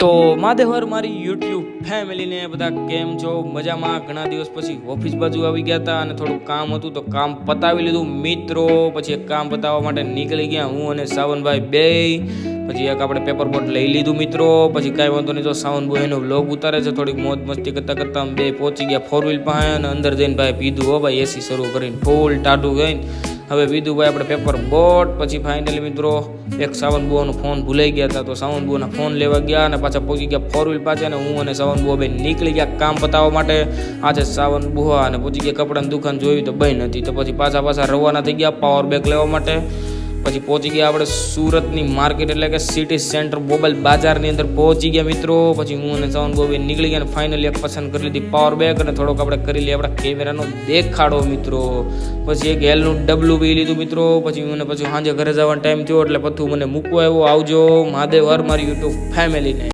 તો માદેવર મારી યુટ્યુબ ફેમિલીને બધા કેમ છો? મજામાં? ઘણા દિવસ પછી ઓફિસ બાજુ આવી ગયા હતા અને થોડું કામ હતું તો કામ પતાવી લીધું મિત્રો. પછી એક કામ પતાવવા માટે નીકળી ગયા હું અને સાવનભાઈ બે. પછી એક આપણે પેપર બોટ લઈ લીધું મિત્રો. પછી કાંઈ વાંધો નહીં, જો સાવનભાઈ એનો વ્લોગ ઉતારે છે. થોડીક મોજ મસ્તી કરતાં કરતાં બે પહોંચી ગયા 4 વ્હીલ પાસે અને અંદર જઈને ભાઈ પીધું હો ભાઈ, એસી શરૂ કરીને ફૂલ ટાઢું ગઈને હવે પીધું ભાઈ આપણે પેપર બોટ. પછી ફાઇનલી મિત્રો એક સાવનબુઆનો ફોન ભૂલાઈ ગયા હતા તો સાવનબુઆના ફોન લેવા ગયા અને પાછા પહોંચી ગયા 4 વ્હીલ પાસે અને હું અને સાવનબુઆ બે નીકળી ગયા કામ પતાવવા માટે. આજે સાવનબુઆ અને પહોંચી ગયા કપડાની દુકાન જોઈ તો બંધ હતી તો પછી પાછા રવાના થઈ ગયા પાવર બેગ લેવા માટે. પછી પહોંચી ગયા આપણે સુરતની માર્કેટ એટલે કે સિટી સેન્ટર મોબાઈલ બજારની અંદર પહોંચી ગયા મિત્રો. પછી હું અને સાવનબુઆ નીકળી ગયા અને ફાઇનલી એક પસંદ કરી લીધી પાવર બેગ અને થોડોક આપણે કરી લઈએ આપણા કેમેરાનો દેખાડો મિત્રો. પછી એક હેલનું ડબલું પી લીધું મિત્રો. પછી મને પછી સાંજે ઘરે જવાનો ટાઈમ થયો એટલે પછી મને મૂકવા આવ્યો. આવજો મહાદેવ હર મારી યુટ્યુબ ફેમિલીને.